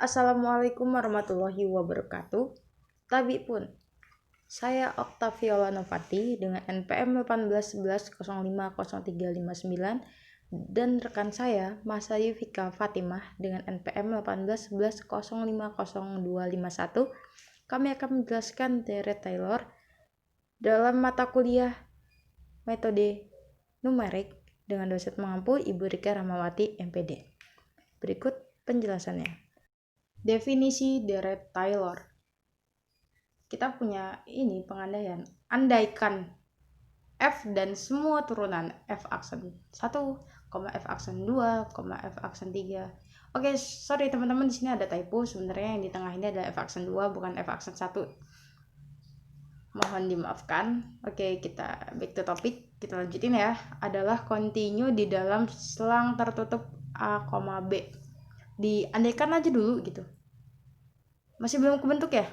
Assalamualaikum warahmatullahi wabarakatuh. Tabi pun, saya Oktaviola Novati dengan NPM 1811050359 dan rekan saya Masayu Fika Fatimah dengan NPM 1811050251. Kami akan menjelaskan teori Taylor dalam mata kuliah metode numerik dengan dosen mengampu Ibu Rika Rahmawati MPD. Berikut penjelasannya. Definisi deret Taylor. Kita punya ini pengandaian. Andaikan F dan semua turunan F aksen 1, F aksen 2, F aksen 3. Oke, sorry teman-teman, di sini ada typo. Sebenarnya yang di tengah ini adalah F aksen 2 bukan F aksen 1. Mohon dimaafkan. Oke, kita back to topic. Kita lanjutin ya. Adalah continue di dalam selang tertutup A, B. Diandaikan aja dulu gitu. Masih belum kebentuk ya?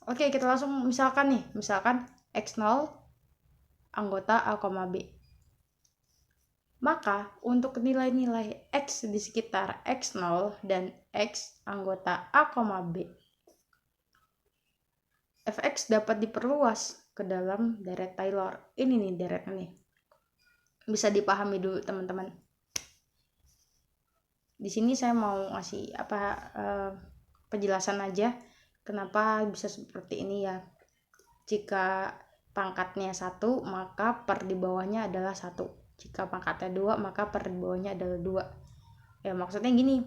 Oke, kita langsung misalkan X0 anggota A, B. Maka untuk nilai-nilai X di sekitar X0 dan X anggota A, B, Fx dapat diperluas ke dalam deret Taylor. Ini nih deret ini. Bisa dipahami dulu teman-teman. Di sini saya mau ngasih penjelasan aja kenapa bisa seperti ini ya. Jika pangkatnya 1, maka per di bawahnya adalah 1. Jika pangkatnya 2, maka per di bawahnya adalah 2. Ya, maksudnya gini.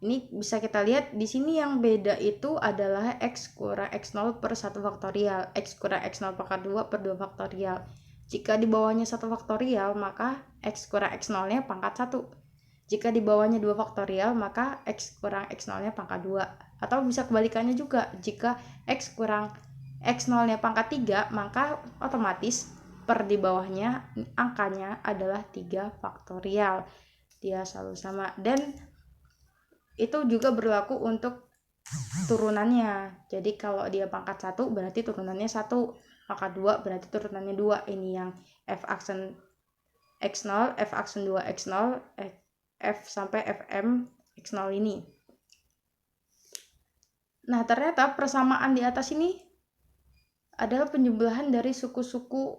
Ini bisa kita lihat di sini yang beda itu adalah X kurang X0 per 1 faktorial. X kurang X0 pangkat 2 per 2 faktorial. Jika di bawahnya 1 faktorial, maka X kurang X0-nya pangkat 1. Jika di bawahnya 2 faktorial, maka X kurang X0-nya pangkat 2. Atau bisa kebalikannya juga. Jika X kurang X0-nya pangkat 3, maka otomatis per di bawahnya angkanya adalah 3 faktorial. Dia selalu sama. Dan itu juga berlaku untuk turunannya. Jadi kalau dia pangkat 1 berarti turunannya 1. Pangkat 2 berarti turunannya 2. Ini yang F aksen X0, F aksen 2 X0, F sampai Fm X0 ini. Nah, ternyata persamaan di atas ini adalah penjumlahan dari suku-suku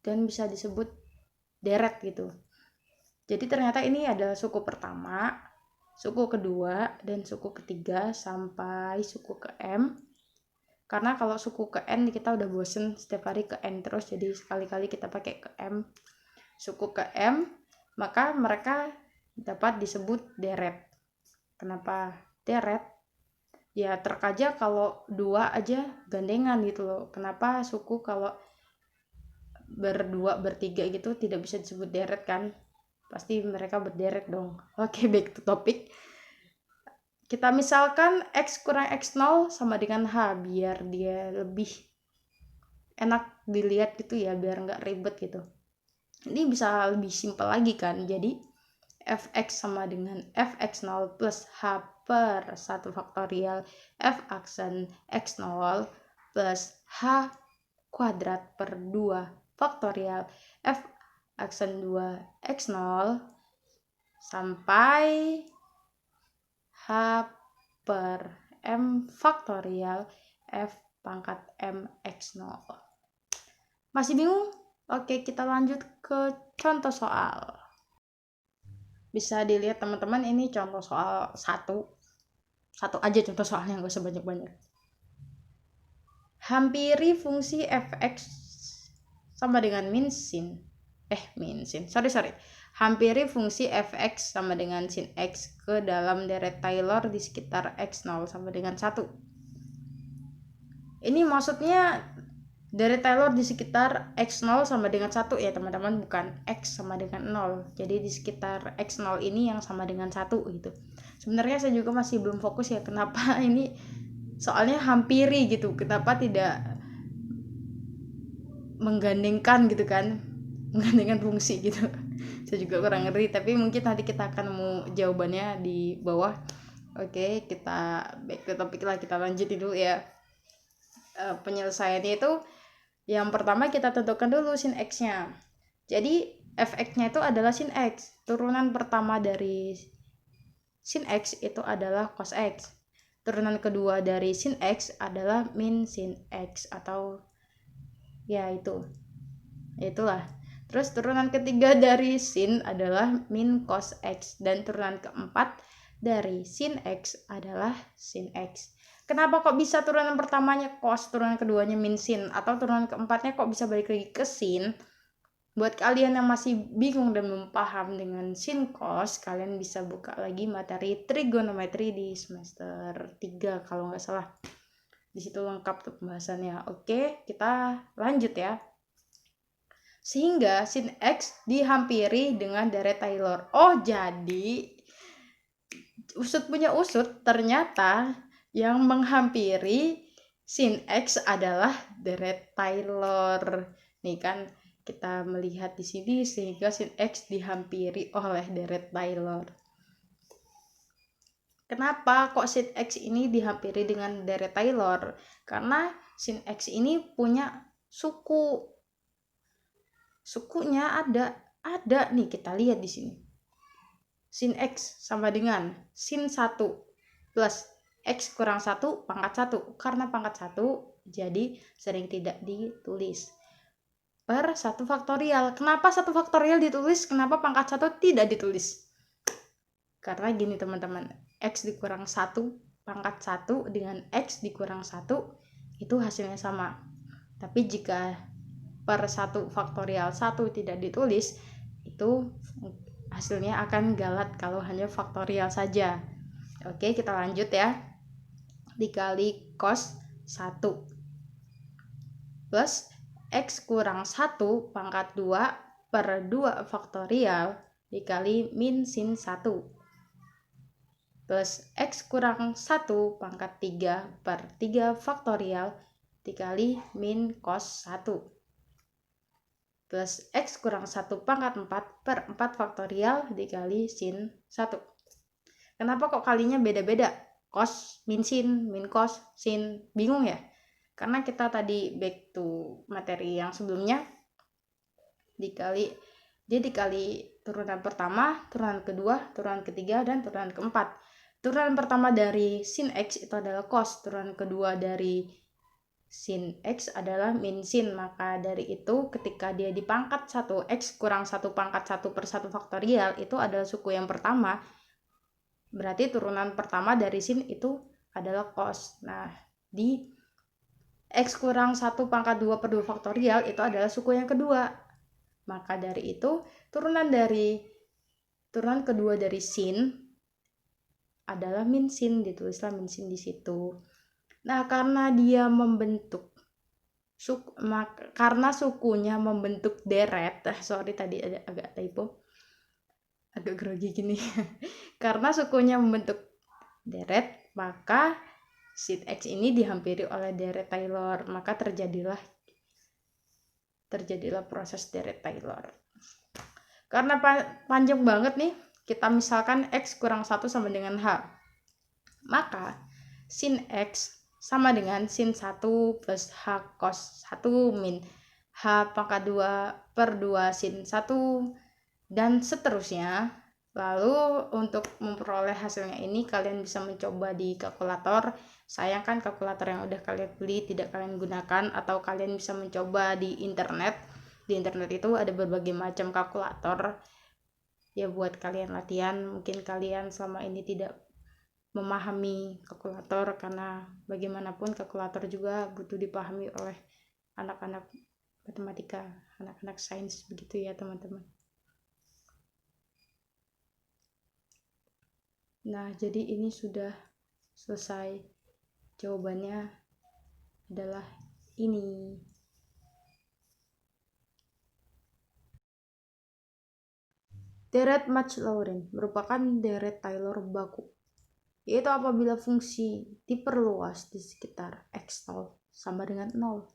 dan bisa disebut deret gitu. Jadi ternyata ini adalah suku pertama, suku kedua, dan suku ketiga sampai suku ke M. Karena kalau suku ke N kita udah bosen setiap hari ke N terus, jadi sekali-kali kita pakai ke M. Suku ke M, maka mereka dapat disebut deret. Kenapa deret? Ya terkaja kalau 2 aja gandengan gitu loh. Kenapa suku kalau berdua, bertiga gitu tidak bisa disebut deret kan? Pasti mereka berderet dong. Oke, back to topic. Kita misalkan X kurang X0 sama dengan H, biar dia lebih enak dilihat gitu ya, biar nggak ribet gitu. Ini bisa lebih simpel lagi kan. Jadi Fx sama dengan Fx0 plus H per 1 faktorial F aksen X0 plus H kuadrat per 2 faktorial F aksen 2 X0 sampai H per M faktorial F pangkat M X0. Masih bingung? Oke, kita lanjut ke contoh soal. Bisa dilihat teman-teman, ini contoh soal 1 aja contoh soalnya, nggak usah banyak-banyak. Hampiri fungsi fx sama dengan min sin. Hampiri fungsi fx sama dengan sin x ke dalam deret Taylor di sekitar x0 sama dengan 1. Ini maksudnya deret Taylor di sekitar x0 sama dengan 1 ya teman-teman, bukan x sama dengan 0. Jadi di sekitar x0 ini yang sama dengan 1 gitu. Sebenarnya saya juga masih belum fokus ya kenapa ini soalnya hampiri gitu. Kenapa tidak menggandengkan gitu kan? Menggandengkan fungsi gitu. Saya juga kurang ngerti, tapi mungkin nanti kita akan nemu jawabannya di bawah. Oke, kita back to topic lah, kita lanjutin dulu ya. Penyelesaiannya itu yang pertama kita tentukan dulu sin x-nya. Jadi fx-nya itu adalah sin x, turunan pertama dari sin X itu adalah cos X. Turunan kedua dari sin X adalah min sin X, atau ya itulah. Terus turunan ketiga dari sin adalah min cos X, dan turunan keempat dari sin X adalah sin X. Kenapa kok bisa turunan pertamanya cos, turunan keduanya min sin, atau turunan keempatnya kok bisa balik lagi ke sin? Buat kalian yang masih bingung dan belum paham dengan sin cos, kalian bisa buka lagi materi trigonometri di semester 3 kalau nggak salah. Di situ lengkap tuh pembahasannya. Oke, kita lanjut ya. Sehingga sin X dihampiri dengan deret Taylor. Oh, jadi usut punya usut, ternyata yang menghampiri sin X adalah deret Taylor. Nih kan kita melihat di sini, sehingga sin X dihampiri oleh deret Taylor. Kenapa kok sin X ini dihampiri dengan deret Taylor? Karena sin X ini punya suku. Sukunya ada nih, kita lihat di sini. Sin X sama dengan sin 1 plus X kurang 1 pangkat 1. Karena pangkat 1 jadi sering tidak ditulis. Per 1 faktorial. Kenapa 1 faktorial ditulis? Kenapa pangkat 1 tidak ditulis? Karena gini teman-teman, X dikurang 1 pangkat 1 dengan X dikurang 1 itu hasilnya sama. Tapi jika per 1 faktorial 1 tidak ditulis, itu hasilnya akan galat kalau hanya faktorial saja. Oke, kita lanjut ya. Dikali cos 1 plus X kurang 1 pangkat 2 per 2 faktorial dikali min sin 1 plus X kurang 1 pangkat 3 per 3 faktorial dikali min cos 1 plus X kurang 1 pangkat 4 per 4 faktorial dikali sin 1. Kenapa kok kalinya beda-beda? Cos, min sin, min cos, sin. Bingung ya? Karena kita tadi back to materi yang sebelumnya, dikali turunan pertama, turunan kedua, turunan ketiga, dan turunan keempat. Turunan pertama dari sin X itu adalah cos, turunan kedua dari sin X adalah min sin. Maka dari itu ketika dia dipangkat 1, X kurang 1 pangkat 1 per 1 faktorial itu adalah suku yang pertama. Berarti turunan pertama dari sin itu adalah cos. Nah, di X kurang 1 pangkat 2 per 2 faktorial itu adalah suku yang kedua. Maka dari itu turunan kedua dari sin adalah min sin, ditulislah min sin di situ. Nah, karena dia membentuk karena sukunya membentuk deret, sorry tadi ada agak typo, agak grogi gini. Karena sukunya membentuk deret, maka sin X ini dihampiri oleh deret Taylor, maka terjadilah proses deret Taylor. Karena panjang banget nih, kita misalkan X kurang 1 sama dengan H, maka sin X sama dengan sin 1 plus H cos 1 min H pangkat 2 per 2 sin 1, dan seterusnya. Lalu untuk memperoleh hasilnya ini kalian bisa mencoba di kalkulator. Sayang kan kalkulator yang udah kalian beli tidak kalian gunakan, atau kalian bisa mencoba di internet. Di internet itu ada berbagai macam kalkulator ya buat kalian latihan. Mungkin kalian selama ini tidak memahami kalkulator, karena bagaimanapun kalkulator juga butuh dipahami oleh anak-anak matematika, anak-anak sains, begitu ya teman-teman. Nah, jadi ini sudah selesai. Jawabannya adalah ini. Deret Mac-Laurin merupakan deret Taylor baku, yaitu apabila fungsi diperluas di sekitar X sama dengan 0.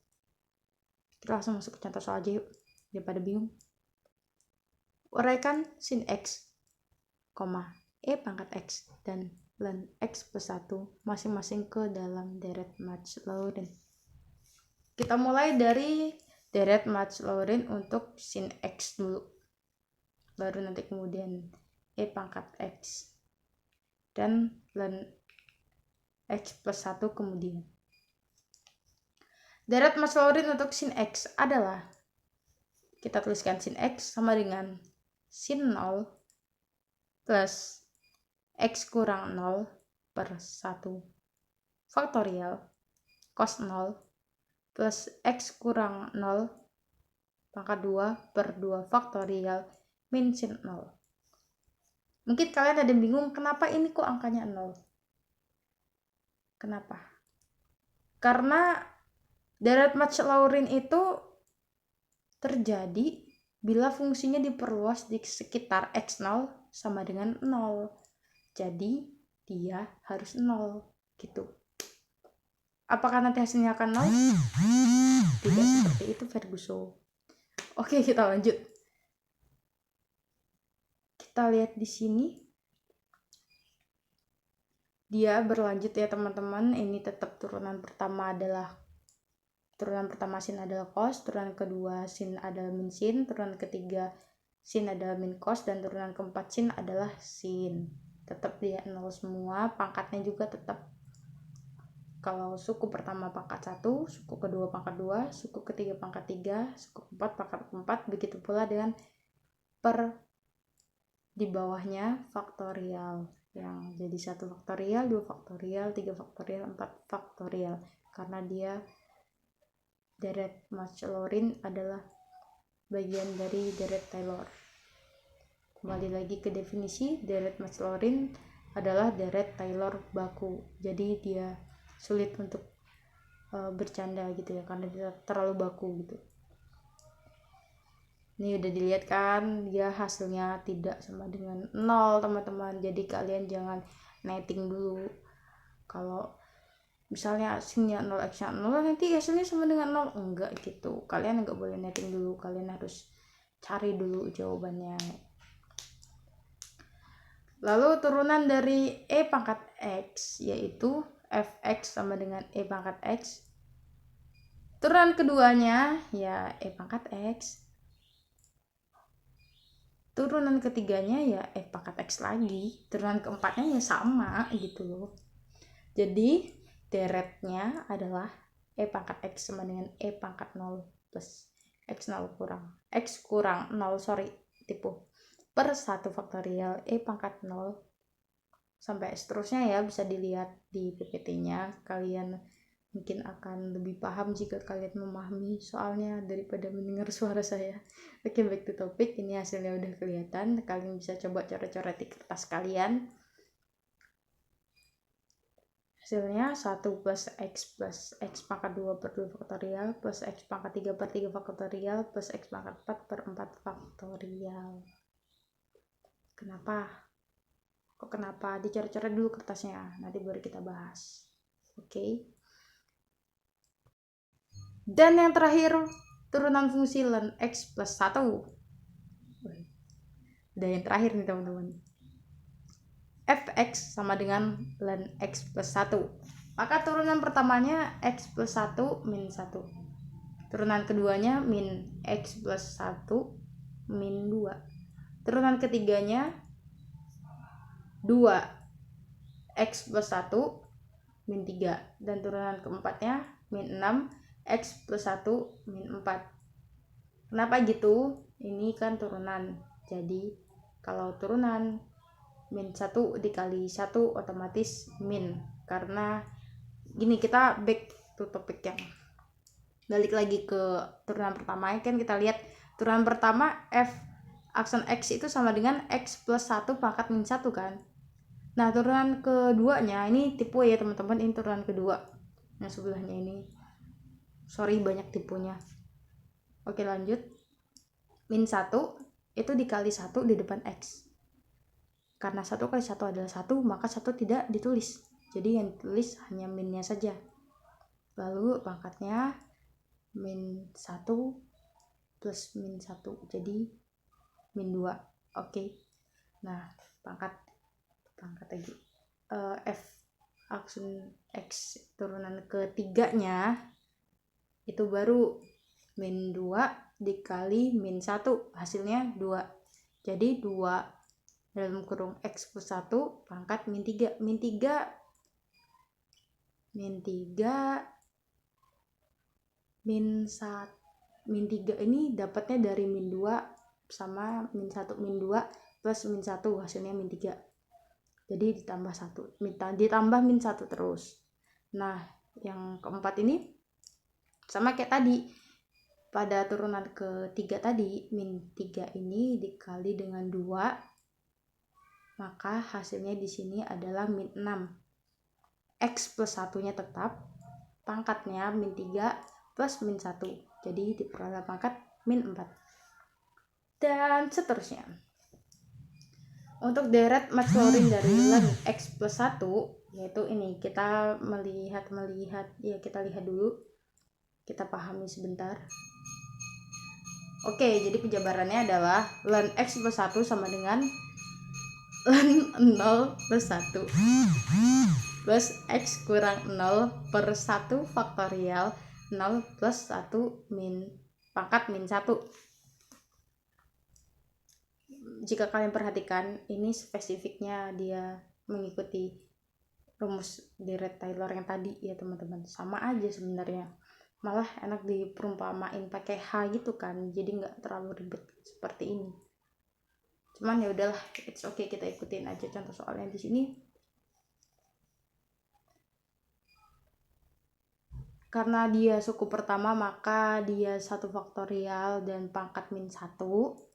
Kita langsung masuk ke contoh soal aja yuk, daripada bingung. Uraikan sin X, E pangkat X dan ln X plus 1 masing-masing ke dalam deret Mac-Laurin. Kita mulai dari deret Mac-Laurin untuk sin X dulu, baru nanti kemudian E pangkat X. dan ln X plus 1 kemudian. Deret Maclaurin untuk sin X adalah, kita tuliskan sin X sama dengan sin 0 plus X kurang 0 per 1 faktorial cos 0 plus X kurang 0 pangkat 2 per 2 faktorial min sin 0. Mungkin kalian ada bingung, kenapa ini kok angkanya 0? Kenapa? Karena deret Maclaurin itu terjadi bila fungsinya diperluas di sekitar X0 sama dengan 0. Jadi dia harus 0 gitu. Apakah nanti hasilnya akan 0? Tidak seperti itu, Ferguson. Oke, kita lanjut. Kita lihat di sini. Dia berlanjut ya teman-teman. Ini tetap turunan pertama sin adalah cos, turunan kedua sin adalah min sin, turunan ketiga sin adalah min cos, dan turunan keempat sin adalah sin. Tetap dia 0 semua, pangkatnya juga tetap. Kalau suku pertama pangkat 1, suku kedua pangkat 2, suku ketiga pangkat 3, suku keempat pangkat 4, begitu pula dengan per di bawahnya faktorial, yang jadi 1 faktorial, 2 faktorial, 3 faktorial, 4 faktorial, karena dia deret Maclaurin adalah bagian dari deret Taylor. Kembali lagi ke definisi, deret Maclaurin adalah deret Taylor baku, jadi dia sulit untuk bercanda gitu ya, karena dia terlalu baku gitu. Ini udah dilihat kan, dia hasilnya tidak sama dengan 0 teman-teman. Jadi kalian jangan netting dulu. Kalau misalnya hasilnya 0 x-nya 0, nanti hasilnya sama dengan 0. Enggak gitu. Kalian enggak boleh netting dulu. Kalian harus cari dulu jawabannya. Lalu turunan dari E pangkat X, yaitu fx sama dengan E pangkat X. Turunan keduanya ya E pangkat X. Turunan ketiganya ya F pangkat X lagi. Turunan keempatnya ya sama gitu loh. Jadi deretnya adalah E pangkat X sama dengan E pangkat 0 plus X0 kurang X kurang 0, tipu, per 1 faktorial E pangkat 0 sampai seterusnya ya, bisa dilihat di PPT-nya. Kalian mungkin akan lebih paham jika kalian memahami soalnya daripada mendengar suara saya. Oke, back to topic. Ini hasilnya udah kelihatan. Kalian bisa coba coret-coret di kertas kalian. Hasilnya 1 plus X pangkat 2 per 2 faktorial plus X pangkat 3 per 3 faktorial plus X pangkat 4 per 4 faktorial. Kenapa? Kok kenapa? Dicoret-coret dulu kertasnya, nanti baru kita bahas. Oke. Dan yang terakhir, turunan fungsi ln X plus 1. Udah yang terakhir nih teman-teman. Fx sama dengan ln X plus 1. Maka turunan pertamanya X plus 1 min 1. Turunan keduanya min X plus 1 min 2. Turunan ketiganya 2 X plus 1 min 3. Dan turunan keempatnya min 6 X plus 1 min 4. Kenapa gitu? Ini kan turunan. Jadi kalau turunan min 1 dikali 1 otomatis min. Karena gini, kita back to topic yang balik lagi ke turunan pertama. Kan kita lihat turunan pertama F aksen X itu sama dengan X plus 1 pangkat min 1 kan. Nah turunan keduanya ini tipe ya teman-teman. Ini turunan kedua. Nah sebelahnya ini, sorry banyak tipunya. Oke lanjut. Min 1 itu dikali 1 di depan X. Karena 1 kali 1 adalah 1, maka 1 tidak ditulis. Jadi yang ditulis hanya minnya saja. Lalu pangkatnya min 1 plus min 1. Jadi min 2. Oke. Nah, pangkat lagi. F aksen X turunan ketiganya itu baru min 2 dikali min 1. Hasilnya 2. Jadi 2 dalam kurung X plus 1 pangkat min 3. Min 3 ini dapatnya dari min 2 sama min 1 min 2 plus min 1 hasilnya min 3. Jadi ditambah min 1 terus. Nah, yang keempat ini sama kayak tadi. Pada turunan ketiga tadi, min 3 ini dikali dengan 2, maka hasilnya di sini adalah min 6. X plus 1-nya tetap, pangkatnya min 3 plus min 1. Jadi diperoleh pangkat min 4. Dan seterusnya. Untuk deret Maclaurin dari len X plus 1, yaitu ini, kita melihat ya, kita lihat dulu, kita pahami sebentar. Oke, jadi penjabarannya adalah len X plus 1 sama dengan len 0 plus 1 plus X kurang 0 per 1 faktorial 0 plus 1 min pangkat min 1. Jika kalian perhatikan, ini spesifiknya dia mengikuti rumus Dirac-Taylor yang tadi ya teman-teman. Sama aja sebenarnya, malah enak diperumpamain pakai H gitu kan, jadi nggak terlalu ribet seperti ini. Cuman ya udahlah, it's okay, kita ikutin aja contoh soalnya di sini. Karena dia suku pertama, maka dia 1 faktorial dan pangkat min 1.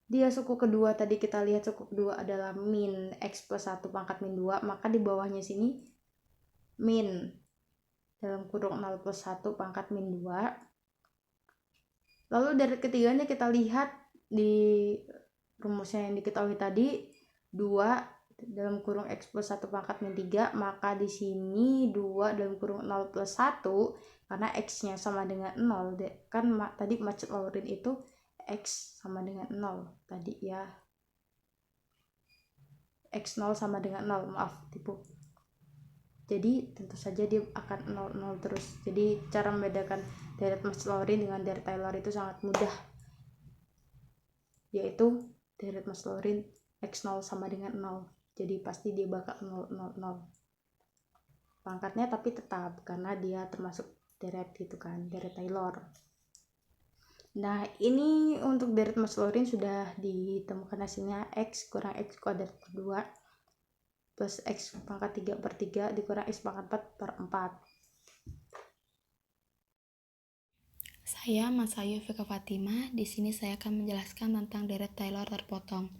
Dia suku kedua, tadi kita lihat suku kedua adalah min X plus 1 pangkat min 2, maka di bawahnya sini min dalam kurung 0 plus 1 pangkat min 2. Lalu dari ketiganya kita lihat di rumusnya yang diketahui tadi, 2 dalam kurung X plus 1 pangkat min 3, maka di sini 2 dalam kurung 0 plus 1, karena X-nya sama dengan 0, kan tadi Maclaurin itu X sama dengan 0 tadi ya, X0 sama dengan 0, maaf tipu, jadi tentu saja dia akan 0 terus. Jadi cara membedakan deret Maclaurin dengan deret Taylor itu sangat mudah, yaitu deret Maclaurin X0 sama dengan 0, jadi pasti dia bakal 0, 0, 0 pangkatnya, tapi tetap karena dia termasuk deret gitu kan, deret Taylor. Nah, ini untuk deret Maclaurin sudah ditemukan hasilnya X kurang X kuadrat per 2 plus X pangkat 3 per 3 dikurang X pangkat 4 per 4. Saya Masayu Vika Fatima. Di sini saya akan menjelaskan tentang deret Taylor terpotong.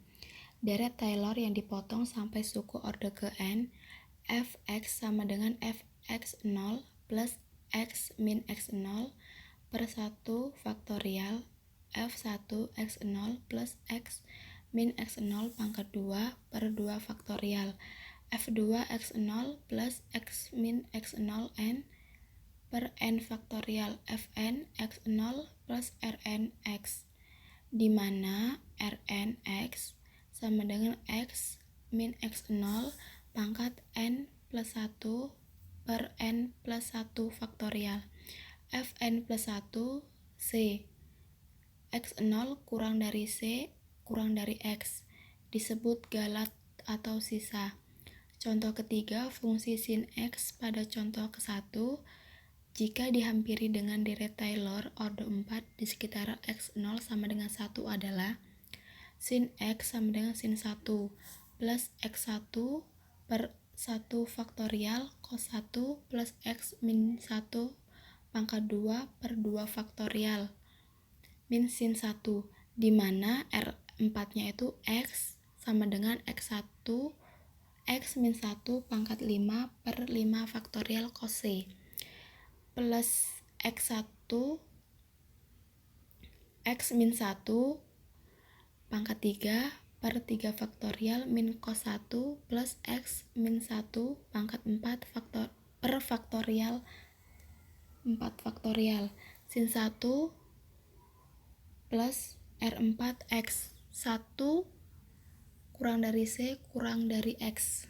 Deret Taylor yang dipotong sampai suku orde ke n, fx sama dengan fx0 plus x min x0 per 1 faktorial f1 x0 plus x min x0 pangkat 2 per 2 faktorial f2 x0 plus x min x0 n per n faktorial fn x0 plus rn x, di mana rn x sama dengan x min x0 pangkat n plus 1 per n plus 1 faktorial fn plus 1 c, x0 kurang dari c kurang dari x, disebut galat atau sisa. Contoh ketiga, fungsi sin x pada contoh ke-1 jika dihampiri dengan deret Taylor orde 4 di sekitar x0 sama dengan 1 adalah sin x sama dengan sin 1 plus x1 per 1 faktorial cos 1 plus x min 1 pangkat 2 per 2 faktorial min sin 1, di mana R4 nya itu x sama dengan x1 x min 1 pangkat 5 per 5 faktorial cos c plus x1 x min 1 pangkat 3 per 3 faktorial min cos 1 plus x min 1 pangkat 4 per faktorial 4 faktorial sin 1 plus R4 x 1 kurang dari c kurang dari x.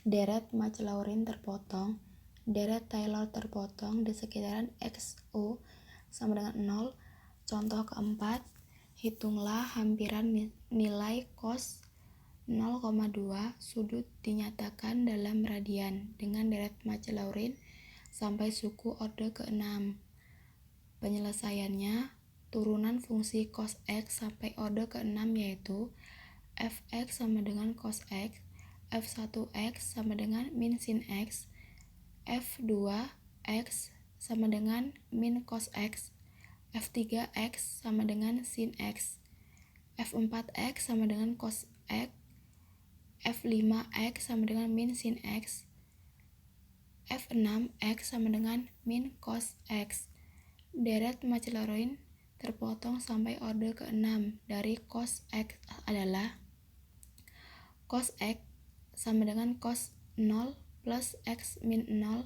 Deret Maclaurin terpotong, deret Taylor terpotong di sekitaran XO sama dengan 0. Contoh keempat, Hitunglah hampiran nilai cos 0,2 sudut dinyatakan dalam radian dengan deret Maclaurin sampai suku orde ke-6. Penyelesaiannya, turunan fungsi cos X sampai orde ke-6 yaitu fx sama dengan cos X, f1x sama dengan min sin X, f2x sama dengan min cos X, f3x sama dengan sin X, f4x sama dengan cos X, f5x sama dengan min sin X, f6x sama dengan min cos X. Deret Maclaurin terpotong sampai orde ke-6 dari cos X adalah cos X sama dengan cos 0 plus X min 0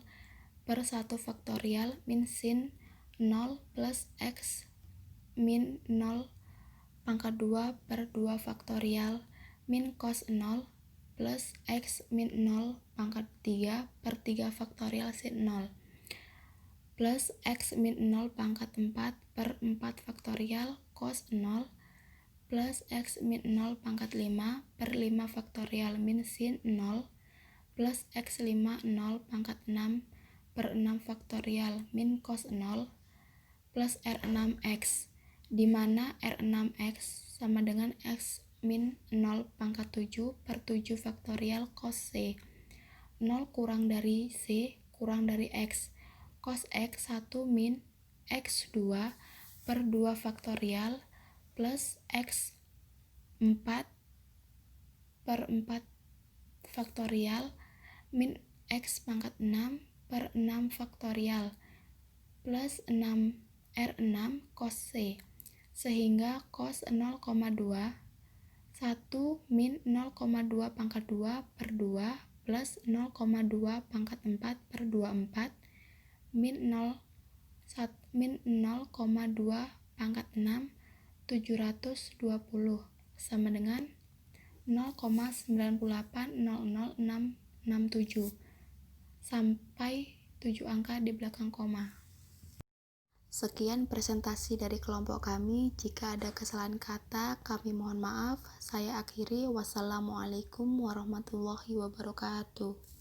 per 1 faktorial min sin 0 plus X min 0 pangkat 2 per 2 faktorial min cos 0 plus X min 0 pangkat 3 per 3 faktorial sin 0 plus X min 0 pangkat 4 per 4 faktorial cos 0 plus X min 0 pangkat 5 per 5 faktorial min sin 0 plus X5 0 pangkat 6 per 6 faktorial min cos 0 plus R6X, di mana R6X sama dengan X min 0 pangkat 7 per 7 faktorial cos C. 0 kurang dari C kurang dari X. Cos X 1 min X2 per 2 faktorial plus X4 per 4 faktorial min X pangkat 6 per 6 faktorial plus 6 R6 cos C, sehingga cos 0,2 1 min 0,2 pangkat 2 per 2 plus 0,2 pangkat 4 per 24 min 0,2 pangkat 6 720 sama dengan 0,9800667 sampai 7 angka di belakang koma. Sekian presentasi dari kelompok kami. Jika ada kesalahan kata, kami mohon maaf. Saya akhiri. Wassalamualaikum warahmatullahi wabarakatuh.